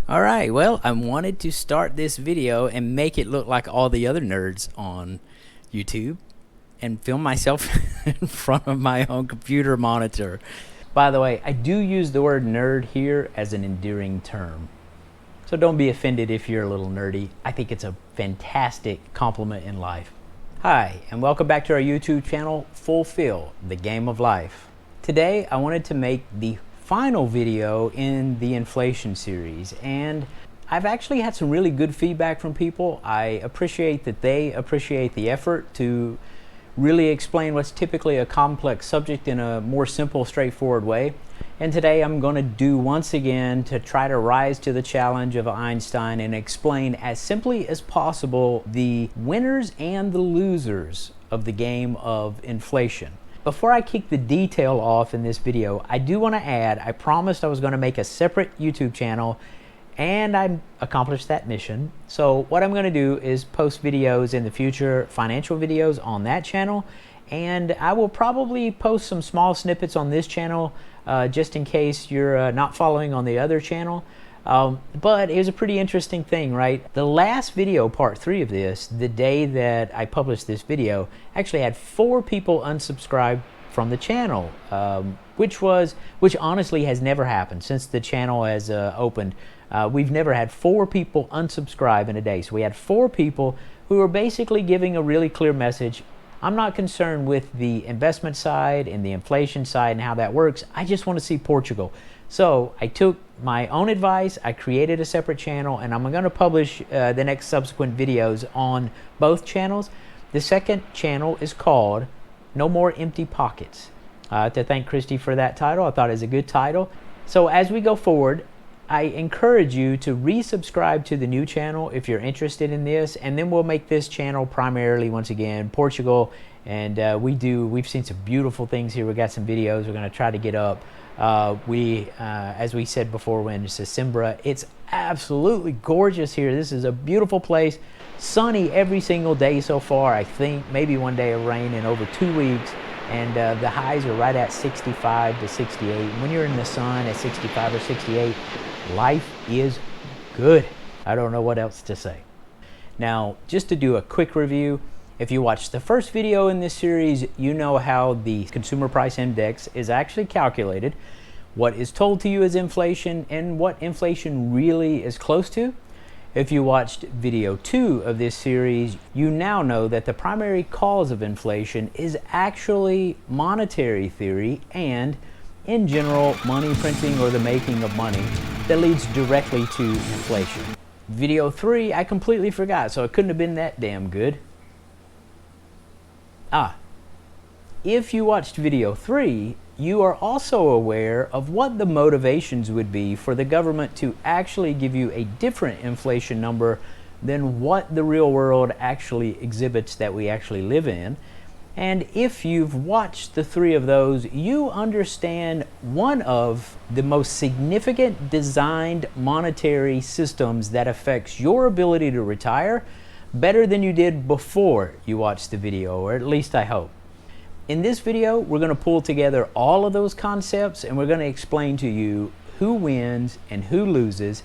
Alright, well, I wanted to start this video and make it look like all the other nerds on YouTube and film myself in front of my own computer monitor. By the way, I do use the word nerd here as an endearing term. So don't be offended if you're a little nerdy. I think it's a fantastic compliment in life. Hi, and welcome back to our YouTube channel, Fulfill the Game of Life. Today, I wanted to make the final video in the inflation series, and I've actually had some really good feedback from people. I appreciate that they appreciate the effort to really explain what's typically a complex subject in a more simple, straightforward way. And today I'm going to do once again to try to rise to the challenge of Einstein and explain as simply as possible the winners and the losers of the game of inflation. Before I kick the detail off in this video, I do want to add, I promised I was going to make a separate YouTube channel, and I accomplished that mission. So what I'm going to do is post videos in the future, financial videos on that channel, and I will probably post some small snippets on this channel just in case you're not following on the other channel. But it was a pretty interesting thing, right? The last video, part 3 of this, the day that I published this video, actually had 4 people unsubscribe from the channel, which honestly has never happened since the channel has opened. We've never had 4 people unsubscribe in a day. So we had 4 people who were basically giving a really clear message. I'm not concerned with the investment side and the inflation side and how that works. I just want to see Portugal. So I took my own advice, I created a separate channel, and I'm going to publish the next subsequent videos on both channels. The second channel is called No More Empty Pockets. To thank Christy for that title. I thought it was a good title. So as we go forward, I encourage you to resubscribe to the new channel if you're interested in this, and then we'll make this channel primarily, once again, Portugal. And we've seen some beautiful things here. We got some videos we're going to try to get up. As we said before, when it's Sesimbra, it's absolutely gorgeous here. This is a beautiful place, sunny every single day so far. I think maybe one day of rain in over 2 weeks, and the highs are right at 65 to 68. And when you're in the sun at 65 or 68, life is good. I don't know what else to say. Now, just to do a quick review, if you watched the first video in this series, you know how the consumer price index is actually calculated, what is told to you as inflation, and what inflation really is close to. If you watched video 2 of this series, you now know that the primary cause of inflation is actually monetary theory and, in general, money printing or the making of money that leads directly to inflation. Video 3, I completely forgot, so it couldn't have been that damn good. If you watched video 3, you are also aware of what the motivations would be for the government to actually give you a different inflation number than what the real world actually exhibits that we actually live in. And if you've watched the 3 of those, you understand one of the most significant designed monetary systems that affects your ability to retire better than you did before you watched the video, or at least I hope. In this video, we're going to pull together all of those concepts, and we're going to explain to you who wins and who loses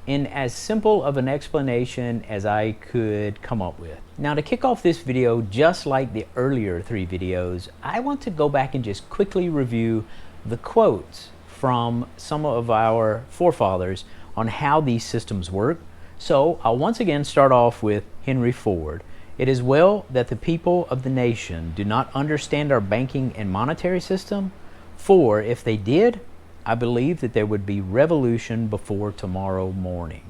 in as simple of an explanation as I could come up with. Now, to kick off this video, just like the earlier 3 videos, I want to go back and just quickly review the quotes from some of our forefathers on how these systems work. So I'll once again start off with Henry Ford. It is well that the people of the nation do not understand our banking and monetary system, for if they did, I believe that there would be revolution before tomorrow morning.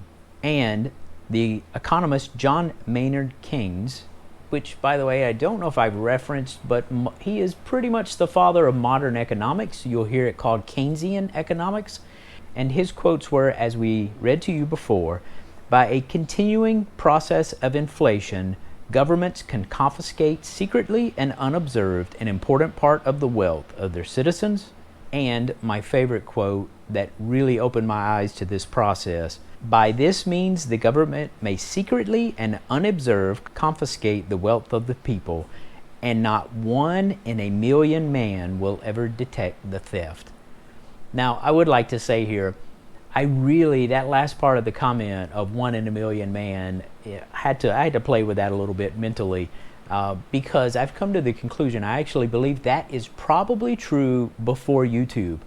And the economist John Maynard Keynes, which, by the way, I don't know if I've referenced, but he is pretty much the father of modern economics. You'll hear it called Keynesian economics. And his quotes were, as we read to you before, by a continuing process of inflation, governments can confiscate secretly and unobserved an important part of the wealth of their citizens. And my favorite quote that really opened my eyes to this process, by this means the government may secretly and unobserved confiscate the wealth of the people, and not 1 in a million man will ever detect the theft. Now, I would like to say here, that last part of the comment of 1 in a million man, I had to play with that a little bit mentally, because I've come to the conclusion I actually believe that is probably true before YouTube.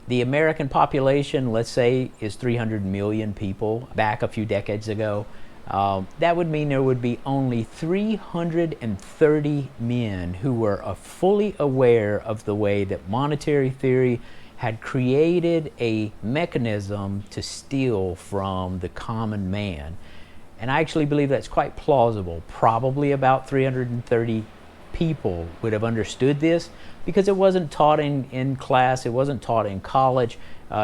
The American population, let's say, is 300 million people back a few decades ago. That would mean there would be only 330 men who were fully aware of the way that monetary theory had created a mechanism to steal from the common man. And I actually believe that's quite plausible. Probably about 330 people would have understood this, because it wasn't taught in class, it wasn't taught in college.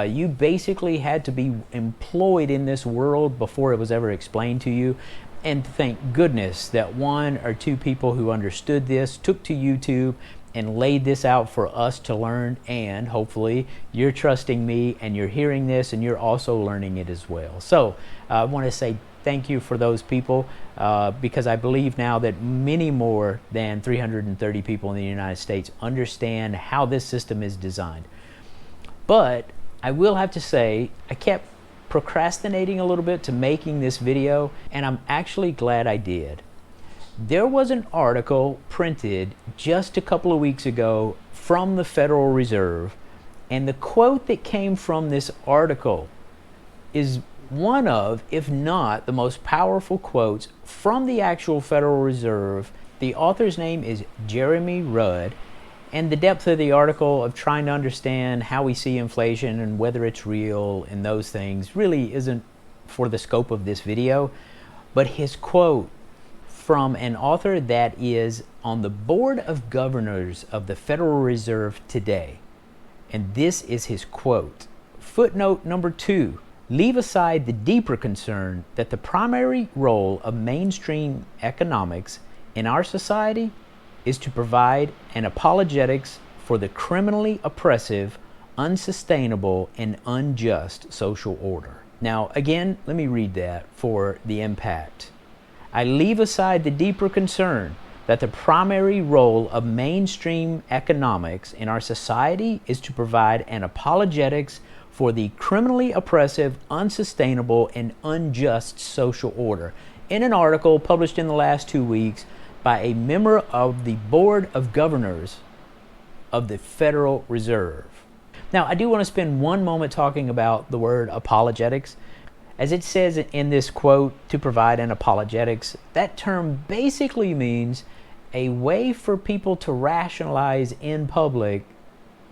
You basically had to be employed in this world before it was ever explained to you. And thank goodness that 1 or 2 people who understood this took to YouTube and laid this out for us to learn, and hopefully you're trusting me and you're hearing this and you're also learning it as well. So I want to say thank you for those people, because I believe now that many more than 330 people in the United States understand how this system is designed. But I will have to say, I kept procrastinating a little bit to making this video, and I'm actually glad I did. There was an article printed just a couple of weeks ago from the Federal Reserve, and the quote that came from this article is one of, if not the most powerful quotes from the actual Federal Reserve. The author's name is Jeremy Rudd, and the depth of the article of trying to understand how we see inflation and whether it's real and those things really isn't for the scope of this video. But his quote from an author that is on the Board of Governors of the Federal Reserve today, and this is his quote. Footnote number 2. Leave aside the deeper concern that the primary role of mainstream economics in our society is to provide an apologetics for the criminally oppressive, unsustainable, and unjust social order. Now, again, let me read that for the impact. I leave aside the deeper concern that the primary role of mainstream economics in our society is to provide an apologetics for the criminally oppressive, unsustainable, and unjust social order, in an article published in the last 2 weeks by a member of the Board of Governors of the Federal Reserve. Now, I do want to spend one moment talking about the word apologetics. As it says in this quote, to provide an apologetics, that term basically means a way for people to rationalize in public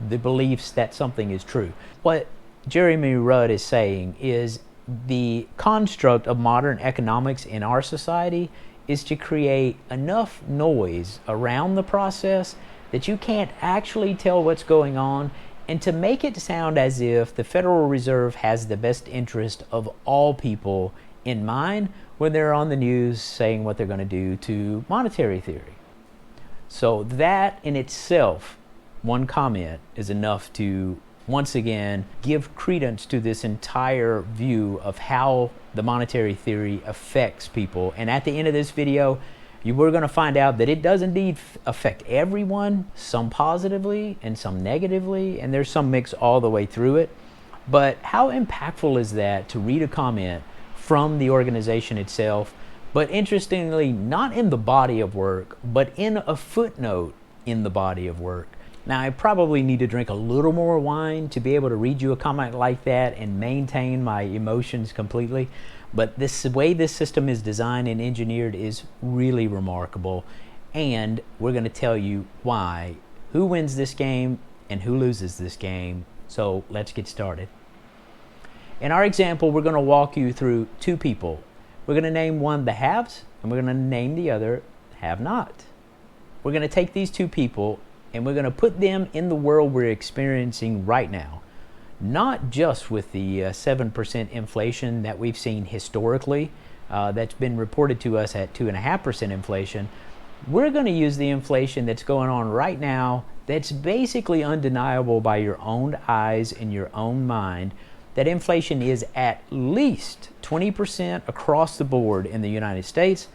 the beliefs that something is true. What Jeremy Rudd is saying is the construct of modern economics in our society is to create enough noise around the process that you can't actually tell what's going on, and to make it sound as if the Federal Reserve has the best interest of all people in mind when they're on the news saying what they're going to do to monetary theory. So that in itself, one comment, is enough to once again give credence to this entire view of how the monetary theory affects people. And at the end of this video, we're going to find out that it does indeed affect everyone, some positively and some negatively, and there's some mix all the way through it. But how impactful is that to read a comment from the organization itself, but interestingly, not in the body of work, but in a footnote in the body of work? Now, I probably need to drink a little more wine to be able to read you a comment like that and maintain my emotions completely. But this way this system is designed and engineered is really remarkable. And we're going to tell you why, who wins this game and who loses this game. So let's get started. In our example, we're going to walk you through 2 people. We're going to name one the haves, and we're going to name the other have not. We're going to take these 2 people and we're going to put them in the world we're experiencing right now. Not just with the 7% inflation that we've seen historically, that's been reported to us at 2.5% inflation. We're going to use the inflation that's going on right now, that's basically undeniable by your own eyes and your own mind, that inflation is at least 20% across the board in the United States.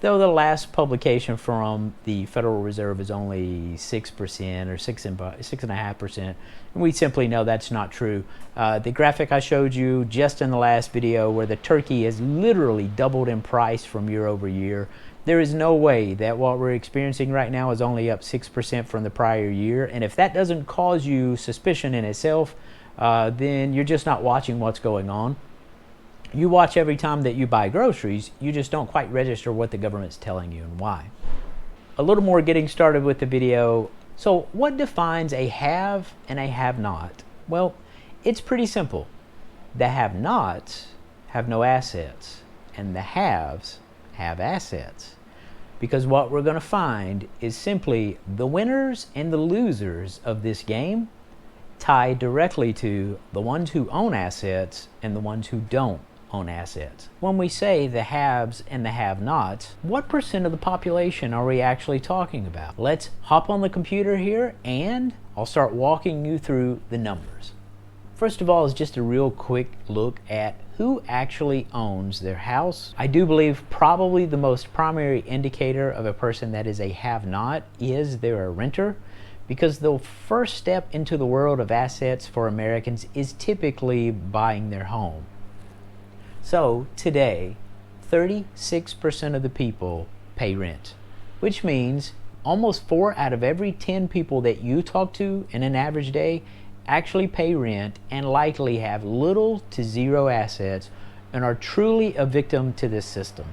though the last publication from the Federal Reserve is only 6% or 6.5%, and we simply know that's not true. The graphic I showed you just in the last video, where the turkey has literally doubled in price from year over year, there is no way that what we're experiencing right now is only up 6% from the prior year. And if that doesn't cause you suspicion in itself, then you're just not watching what's going on. You watch every time that you buy groceries, you just don't quite register what the government's telling you and why. A little more getting started with the video. So what defines a have and a have-not? Well, it's pretty simple. The have-nots have no assets, and the haves have assets. Because what we're going to find is simply the winners and the losers of this game tie directly to the ones who own assets and the ones who don't own assets. When we say the haves and the have-nots, what percent of the population are we actually talking about? Let's hop on the computer here and I'll start walking you through the numbers. First of all is just a real quick look at who actually owns their house. I do believe probably the most primary indicator of a person that is a have-not is they're a renter, because the first step into the world of assets for Americans is typically buying their home. So today, 36% of the people pay rent, which means almost 4 out of every 10 people that you talk to in an average day actually pay rent and likely have little to zero assets and are truly a victim to this system.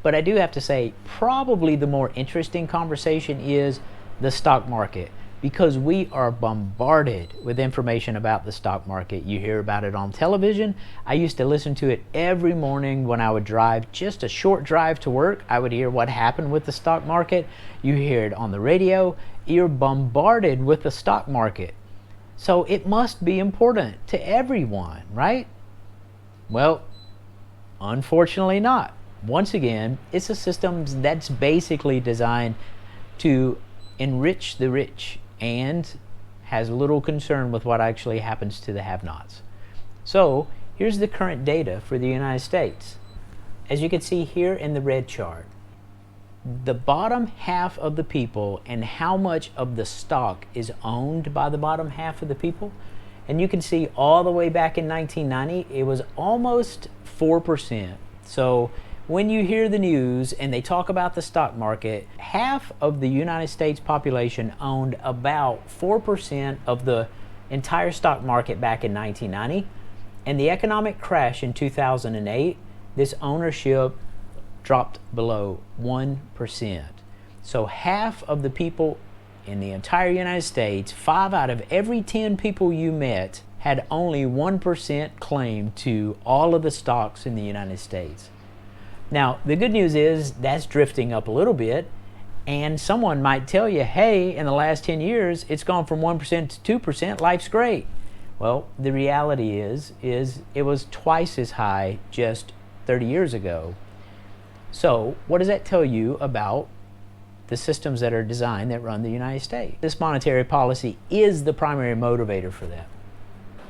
But I do have to say, probably the more interesting conversation is the stock market, because we are bombarded with information about the stock market. You hear about it on television. I used to listen to it every morning when I would drive just a short drive to work. I would hear what happened with the stock market. You hear it on the radio. You're bombarded with the stock market. So it must be important to everyone, right? Well, unfortunately not. Once again, it's a system that's basically designed to enrich the rich and has little concern with what actually happens to the have-nots. So here's the current data for the United States. As you can see here in the red chart, the bottom half of the people and how much of the stock is owned by the bottom half of the people. And you can see all the way back in 1990, it was almost 4%. So when you hear the news and they talk about the stock market, half of the United States population owned about 4% of the entire stock market back in 1990. And the economic crash in 2008, this ownership dropped below 1%. So half of the people in the entire United States, 5 out of every 10 people you met, had only 1% claim to all of the stocks in the United States. Now, the good news is that's drifting up a little bit, and someone might tell you, hey, in the last 10 years, it's gone from 1% to 2%, life's great. Well, the reality is it was twice as high just 30 years ago. So what does that tell you about the systems that are designed that run the United States? This monetary policy is the primary motivator for that.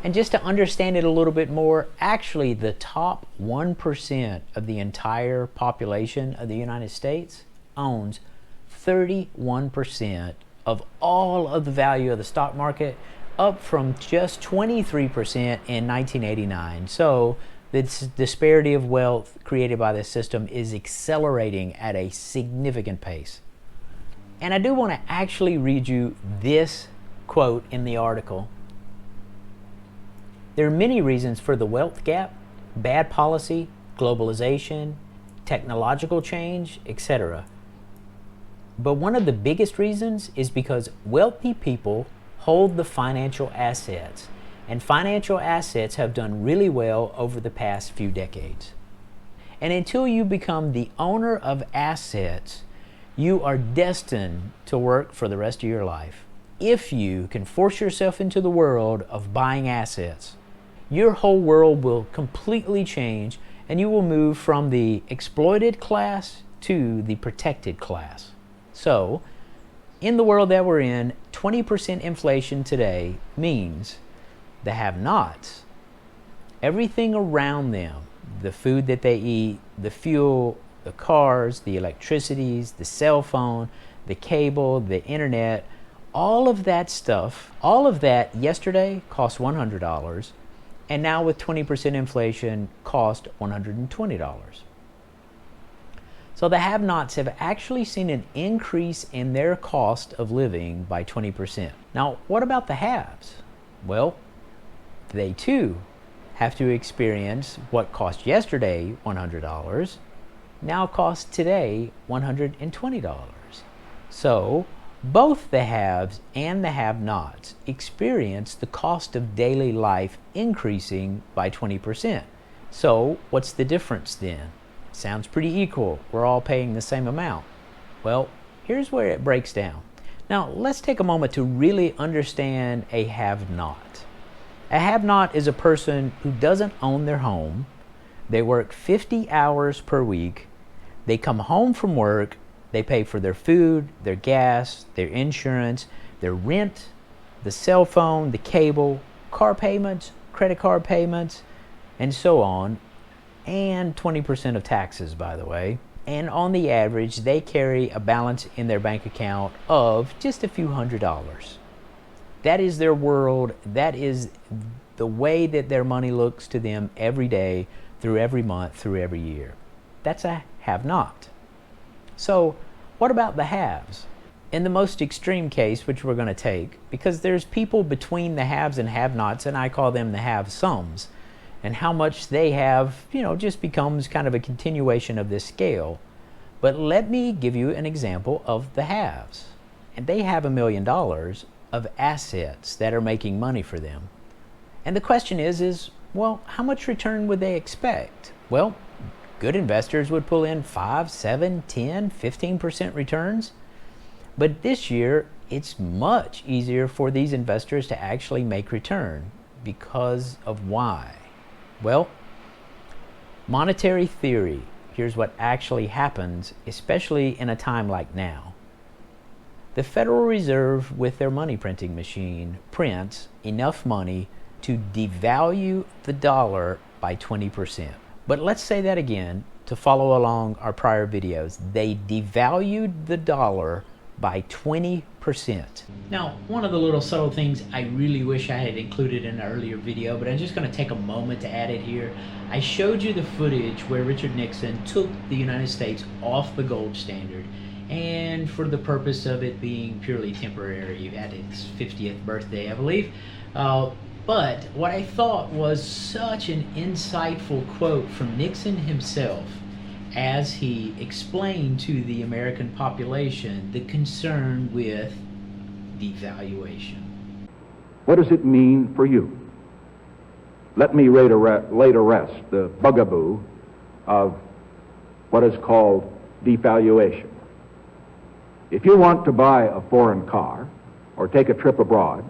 And just to understand it a little bit more, actually the top 1% of the entire population of the United States owns 31% of all of the value of the stock market, up from just 23% in 1989. So the disparity of wealth created by this system is accelerating at a significant pace. And I do want to actually read you this quote in the article. There are many reasons for the wealth gap: bad policy, globalization, technological change, etc. But one of the biggest reasons is because wealthy people hold the financial assets, and financial assets have done really well over the past few decades. And until you become the owner of assets, you are destined to work for the rest of your life. If you can force yourself into the world of buying assets, your whole world will completely change, and you will move from the exploited class to the protected class. So, in the world that we're in, 20% inflation today means the have-nots, everything around them, the food that they eat, the fuel, the cars, the electricities, the cell phone, the cable, the internet, all of that stuff, all of that yesterday cost $100, and now with 20% inflation cost $120. So the have-nots have actually seen an increase in their cost of living by 20%. Now, what about the haves? Well, they too have to experience what cost yesterday $100, now costs today $120. So both the haves and the have-nots experience the cost of daily life increasing by 20%. So what's the difference then? Sounds pretty equal. We're all paying the same amount. Well, here's where it breaks down. Now, let's take a moment to really understand a have-not. A have-not is a person who doesn't own their home. They work 50 hours per week. They come home from work. They pay for their food, their gas, their insurance, their rent, the cell phone, the cable, car payments, credit card payments, and so on, and 20% of taxes, by the way. And on the average, they carry a balance in their bank account of just a few $100s. That is their world. That is the way that their money looks to them every day, through every month, through every year. That's a have-not. So what about the haves? In the most extreme case, which we're going to take, because there's people between the haves and have-nots, and I call them the have-sums, and how much they have, just becomes kind of a continuation of this scale. But let me give you an example of the haves. And they have $1 million of assets that are making money for them. And the question is, well, how much return would they expect? Well, good investors would pull in 5, 7, 10, 15% returns. But this year, it's much easier for these investors to actually make return. Because of why? Well, monetary theory. Here's what actually happens, especially in a time like now. The Federal Reserve, with their money printing machine, prints enough money to devalue the dollar by 20%. But let's say that again to follow along our prior videos. They devalued the dollar by 20%. Now, one of the little subtle things I really wish I had included in an earlier video, but I'm just going to take a moment to add it here. I showed you the footage where Richard Nixon took the United States off the gold standard, and for the purpose of it being purely temporary at its 50th birthday, I believe. But what I thought was such an insightful quote from Nixon himself, as he explained to the American population the concern with devaluation. What does it mean for you? Let me lay to rest the bugaboo of what is called devaluation. If you want to buy a foreign car or take a trip abroad,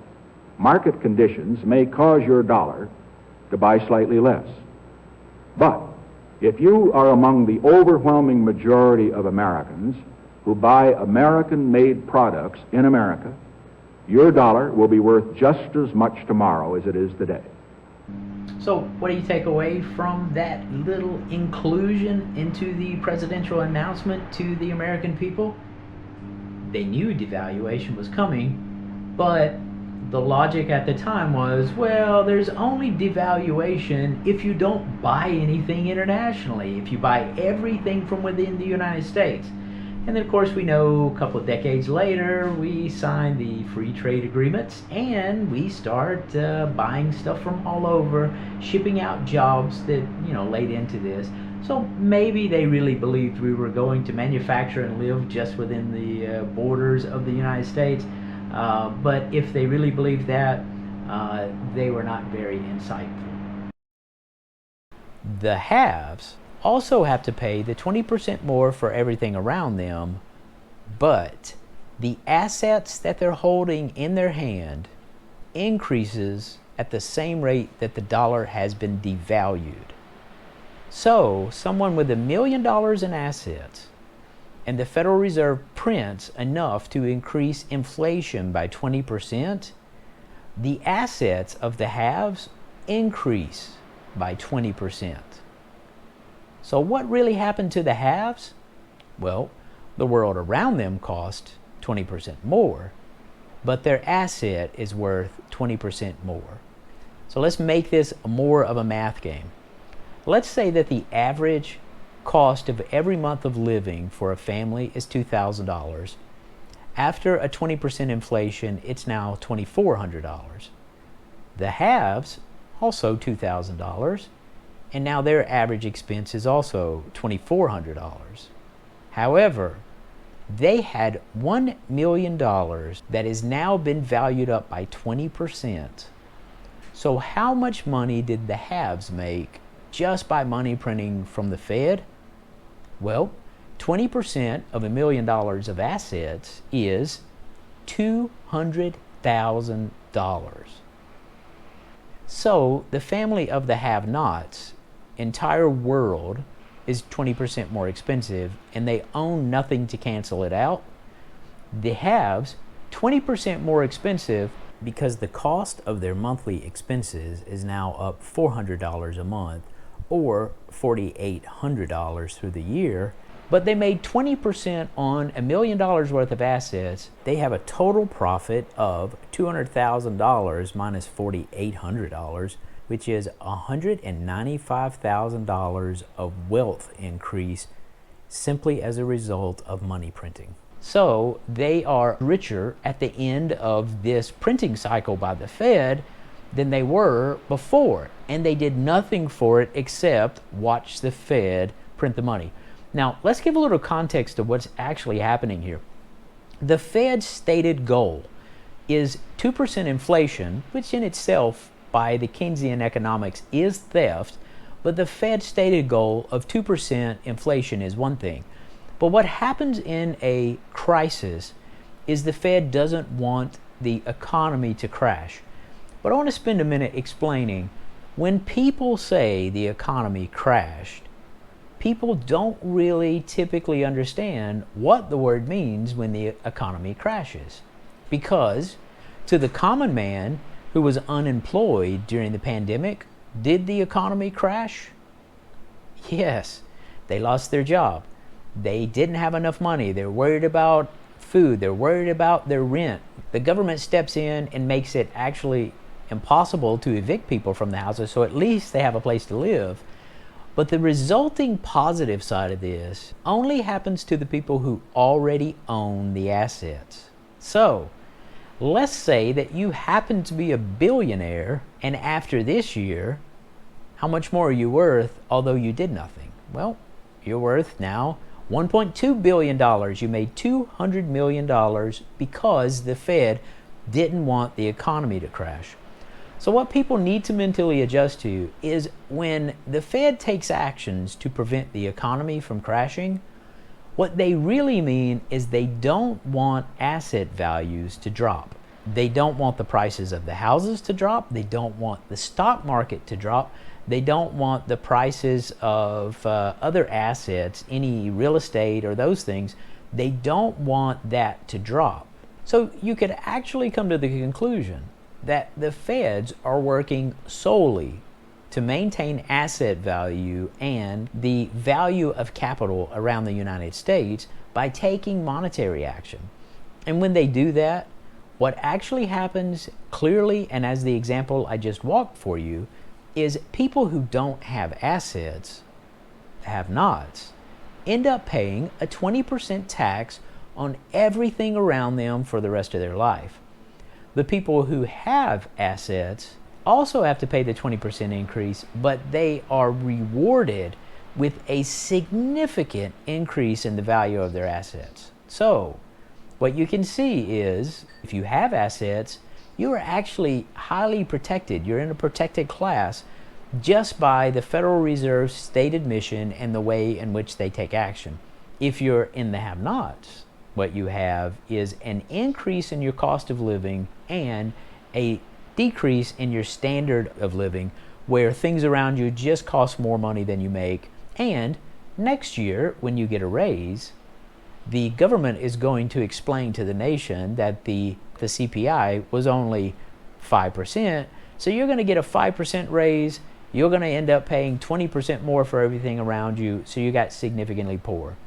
market conditions may cause your dollar to buy slightly less. But if you are among the overwhelming majority of Americans who buy American-made products in America, your dollar will be worth just as much tomorrow as it is today. So what do you take away from that little inclusion into the presidential announcement to the American people? They knew devaluation was coming, but the logic at the time was, well, there's only devaluation if you don't buy anything internationally, if you buy everything from within the United States. And then, of course, we know a couple of decades later, we signed the free trade agreements, and we start buying stuff from all over, shipping out jobs that, laid into this. So maybe they really believed we were going to manufacture and live just within the borders of the United States. But if they really believed that, they were not very insightful. The haves also have to pay the 20% more for everything around them, but the assets that they're holding in their hand increases at the same rate that the dollar has been devalued. So someone with $1 million in assets, and the Federal Reserve prints enough to increase inflation by 20%, the assets of the haves increase by 20%. So what really happened to the haves? Well, the world around them cost 20% more, but their asset is worth 20% more. So let's make this more of a math game. Let's say that the average cost of every month of living for a family is $2,000. After a 20% inflation, it's now $2,400. The haves, also $2,000, and now their average expense is also $2,400. However, they had $1 million that has now been valued up by 20%. So how much money did the haves make just by money printing from the Fed? Well, 20% of $1 million of assets is $200,000. So the family of the have-nots, entire world, is 20% more expensive, and they own nothing to cancel it out. The haves, 20% more expensive because the cost of their monthly expenses is now up $400 a month, or $4,800 through the year, but they made 20% on $1 million worth of assets. They have a total profit of $200,000 minus $4,800, which is $195,000 of wealth increase simply as a result of money printing. So they are richer at the end of this printing cycle by the Fed than they were before, and they did nothing for it except watch the Fed print the money. Now, let's give a little context of what's actually happening here. The Fed's stated goal is 2% inflation, which in itself, by the Keynesian economics, is theft, but the Fed's stated goal of 2% inflation is one thing. But what happens in a crisis is the Fed doesn't want the economy to crash. But I want to spend a minute explaining, when people say the economy crashed, people don't really typically understand what the word means when the economy crashes. Because to the common man who was unemployed during the pandemic, did the economy crash? Yes, they lost their job. They didn't have enough money. They're worried about food. They're worried about their rent. The government steps in and makes it actually impossible to evict people from the houses, so at least they have a place to live. But the resulting positive side of this only happens to the people who already own the assets. So, let's say that you happen to be a billionaire, and after this year, how much more are you worth, although you did nothing? Well, you're worth now $1.2 billion. You made $200 million because the Fed didn't want the economy to crash. So what people need to mentally adjust to is when the Fed takes actions to prevent the economy from crashing, what they really mean is they don't want asset values to drop. They don't want the prices of the houses to drop. They don't want the stock market to drop. They don't want the prices of other assets, any real estate or those things. They don't want that to drop. So you could actually come to the conclusion that the Feds are working solely to maintain asset value and the value of capital around the United States by taking monetary action. And when they do that, what actually happens clearly, and as the example I just walked for you, is people who don't have assets, have-nots, end up paying a 20% tax on everything around them for the rest of their life. The people who have assets also have to pay the 20% increase, but they are rewarded with a significant increase in the value of their assets. So, what you can see is, if you have assets, you are actually highly protected. You're in a protected class just by the Federal Reserve's stated mission and the way in which they take action. If you're in the have-nots, what you have is an increase in your cost of living and a decrease in your standard of living, where things around you just cost more money than you make. And next year, when you get a raise, the government is going to explain to the nation that the CPI was only 5%, so you're going to get a 5% raise you're going to end up paying 20% more for everything around you, so you got significantly poor.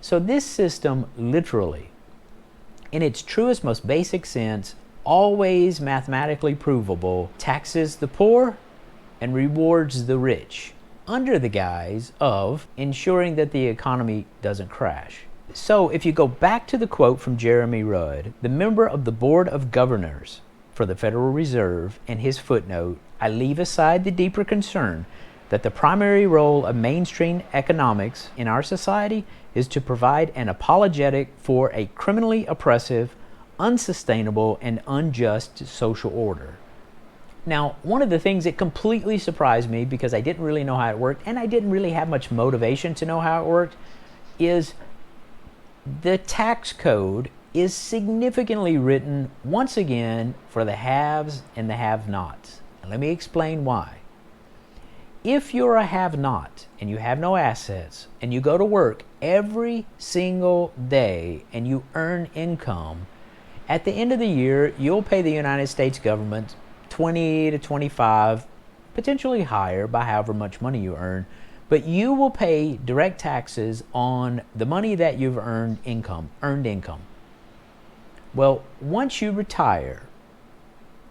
So this system literally, in its truest, most basic sense, always mathematically provable, taxes the poor and rewards the rich under the guise of ensuring that the economy doesn't crash. So if you go back to the quote from Jeremy Rudd, the member of the Board of Governors for the Federal Reserve, and his footnote, I leave aside the deeper concern that the primary role of mainstream economics in our society is to provide an apologetic for a criminally oppressive, unsustainable, and unjust social order. Now, one of the things that completely surprised me, because I didn't really know how it worked, and I didn't really have much motivation to know how it worked, is the tax code is significantly written, once again, for the haves and the have-nots. And let me explain why. If you're a have-not and you have no assets and you go to work every single day and you earn income, at the end of the year, you'll pay the United States government 20 to 25, potentially higher by however much money you earn, but you will pay direct taxes on the money that you've earned income. Well, once you retire,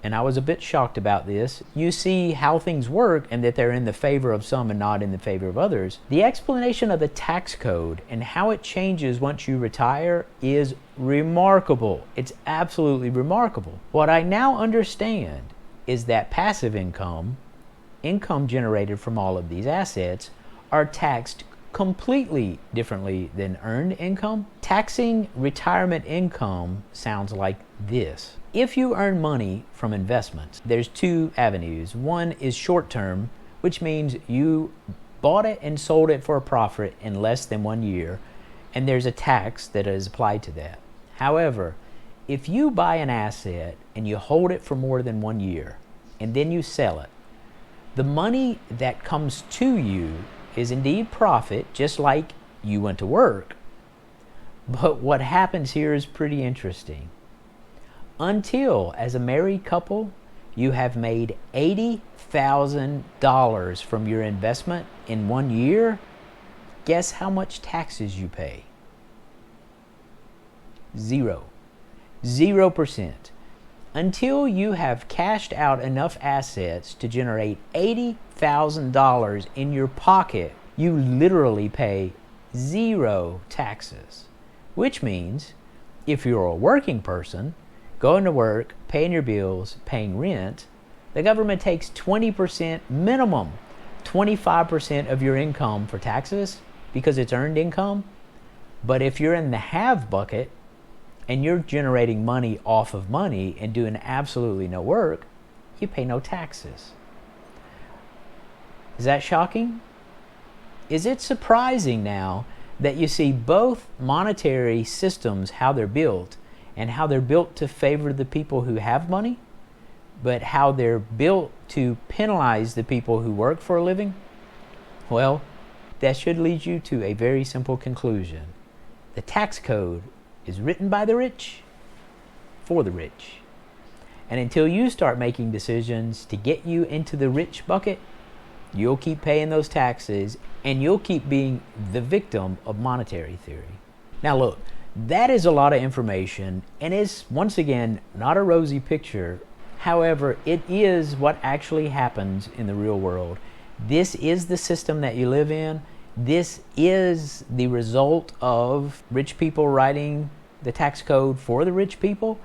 and I was a bit shocked about this, you see how things work and that they're in the favor of some and not in the favor of others. The explanation of the tax code and how it changes once you retire is remarkable. It's absolutely remarkable. What I now understand is that passive income generated from all of these assets, are taxed completely differently than earned income. Taxing retirement income sounds like this. If you earn money from investments, there's two avenues. One is short-term, which means you bought it and sold it for a profit in less than 1 year, and there's a tax that is applied to that. However, if you buy an asset and you hold it for more than 1 year, and then you sell it, the money that comes to you is indeed profit, just like you went to work. But what happens here is pretty interesting. Until, as a married couple, you have made $80,000 from your investment in 1 year, guess how much taxes you pay? 0%. Until you have cashed out enough assets to generate $80,000 in your pocket, you literally pay 0 taxes. Which means, if you're a working person, going to work, paying your bills, paying rent, the government takes 20% minimum, 25% of your income for taxes because it's earned income. But if you're in the have bucket, and you're generating money off of money and doing absolutely no work, you pay no taxes. Is that shocking? Is it surprising now that you see both monetary systems, how they're built, and how they're built to favor the people who have money, but how they're built to penalize the people who work for a living? Well, that should lead you to a very simple conclusion. The tax code is written by the rich for the rich. And until you start making decisions to get you into the rich bucket, you'll keep paying those taxes and you'll keep being the victim of monetary theory. Now look, that is a lot of information and is, once again, not a rosy picture. However, it is what actually happens in the real world. This is the system that you live in. This is the result of rich people writing the tax code for the rich people,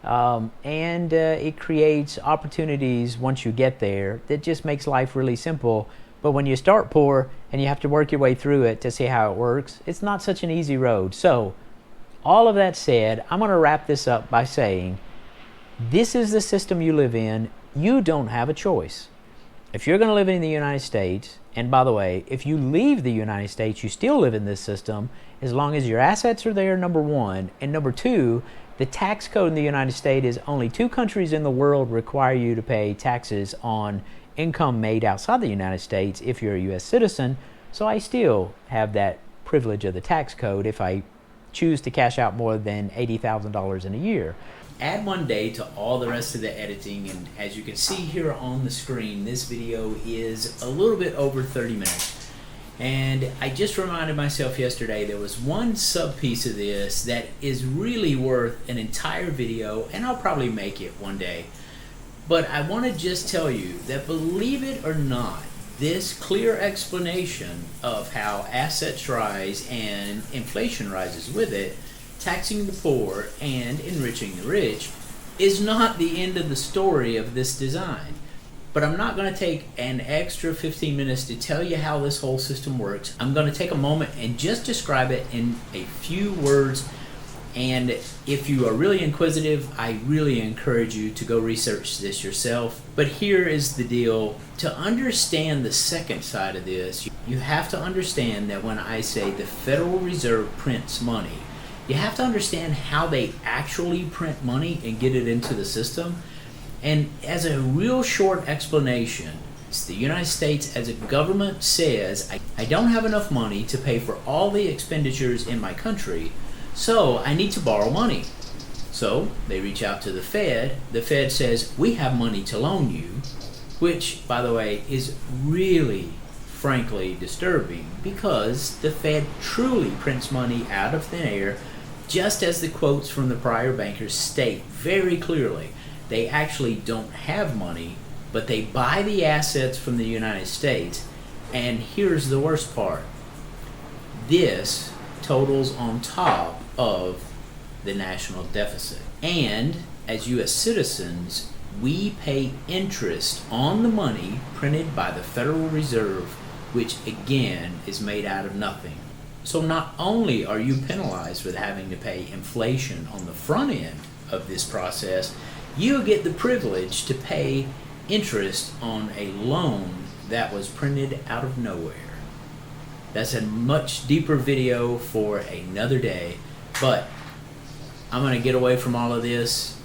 and it creates opportunities once you get there that just makes life really simple. But when you start poor and you have to work your way through it to see how it works, it's not such an easy road. So all of that said, I'm going to wrap this up by saying this is the system you live in. You don't have a choice. If you're going to live in the United States, and by the way, if you leave the United States, you still live in this system as long as your assets are there, number one. And number two, the tax code in the United States is only 2 countries in the world require you to pay taxes on income made outside the United States if you're a U.S. citizen. So I still have that privilege of the tax code if I choose to cash out more than $80,000 in a year. add one day to all the rest of the editing, and as you can see here on the screen, this video is a little bit over 30 minutes. And I just reminded myself yesterday there was one sub piece of this that is really worth an entire video, and I'll probably make it one day. But I want to just tell you that, believe it or not, this clear explanation of how assets rise and inflation rises with it, taxing the poor and enriching the rich, is not the end of the story of this design. But I'm not going to take an extra 15 minutes to tell you how this whole system works. I'm going to take a moment and just describe it in a few words. And if you are really inquisitive, I really encourage you to go research this yourself. But here is the deal. To understand the second side of this, you have to understand that when I say the Federal Reserve prints money, you have to understand how they actually print money and get it into the system. And as a real short explanation, the United States as a government says, I don't have enough money to pay for all the expenditures in my country, so I need to borrow money. So they reach out to the Fed. The Fed says, we have money to loan you, which, by the way, is really, frankly, disturbing, because the Fed truly prints money out of thin air, just as the quotes from the prior bankers state very clearly. They actually don't have money, but they buy the assets from the United States. And here's the worst part. This totals on top of the national deficit. And as U.S. citizens, we pay interest on the money printed by the Federal Reserve, which again is made out of nothing. So not only are you penalized with having to pay inflation on the front end of this process, you get the privilege to pay interest on a loan that was printed out of nowhere. That's a much deeper video for another day, but I'm going to get away from all of this.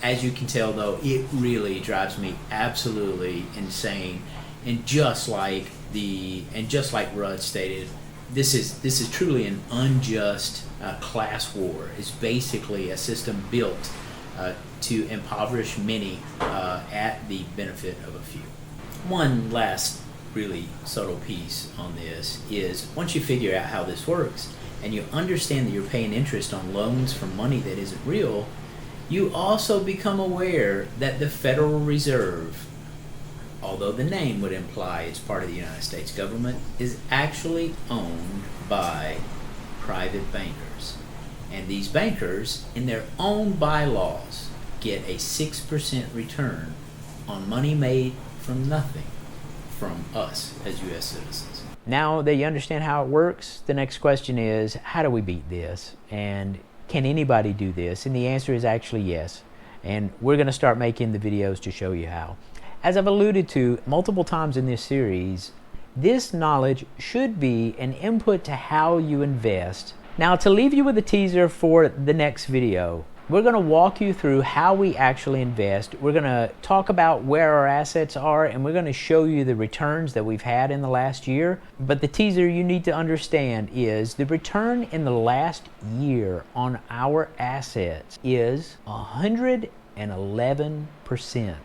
As you can tell, though, it really drives me absolutely insane. And just like Rudd stated, this is truly an unjust class war. It's basically a system built to impoverish many at the benefit of a few. One last really subtle piece on this is, once you figure out how this works and you understand that you're paying interest on loans for money that isn't real, you also become aware that the Federal Reserve, although the name would imply it's part of the United States government, is actually owned by private bankers. And these bankers, in their own bylaws, get a 6% return on money made from nothing from us as U.S. citizens. Now that you understand how it works, the next question is, how do we beat this? And can anybody do this? And the answer is actually yes. And we're going to start making the videos to show you how. As I've alluded to multiple times in this series, this knowledge should be an input to how you invest. Now, to leave you with a teaser for the next video, we're going to walk you through how we actually invest. We're going to talk about where our assets are, and we're going to show you the returns that we've had in the last year. But the teaser you need to understand is the return in the last year on our assets is 111%.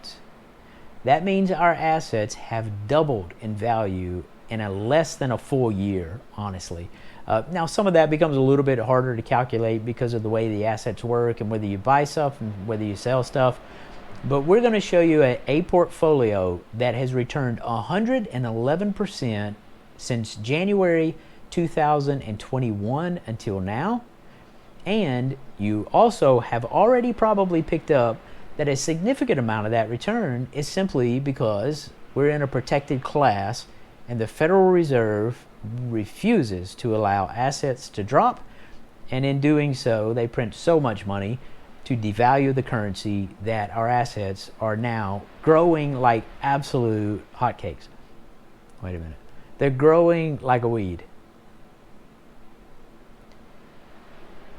That means our assets have doubled in value in a less than a full year, honestly. Now, some of that becomes a little bit harder to calculate because of the way the assets work and whether you buy stuff and whether you sell stuff. But we're going to show you a portfolio that has returned 111% since January 2021 until now. And you also have already probably picked up that a significant amount of that return is simply because we're in a protected class and the Federal Reserve refuses to allow assets to drop, and in doing so they print so much money to devalue the currency that our assets are now growing like absolute hotcakes. Wait a minute. They're growing like a weed.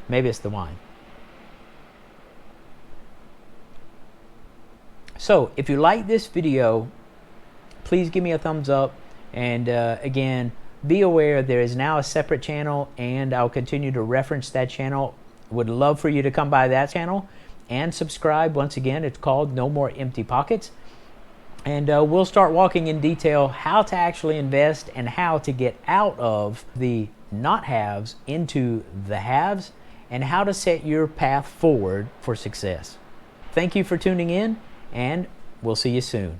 Maybe it's the wine. So if you like this video, please give me a thumbs up, and again, be aware there is now a separate channel, and I'll continue to reference that channel. Would love for you to come by that channel and subscribe. Once again, it's called No More Empty Pockets. And we'll start walking in detail how to actually invest and how to get out of the not haves into the haves, and how to set your path forward for success. Thank you for tuning in, and we'll see you soon.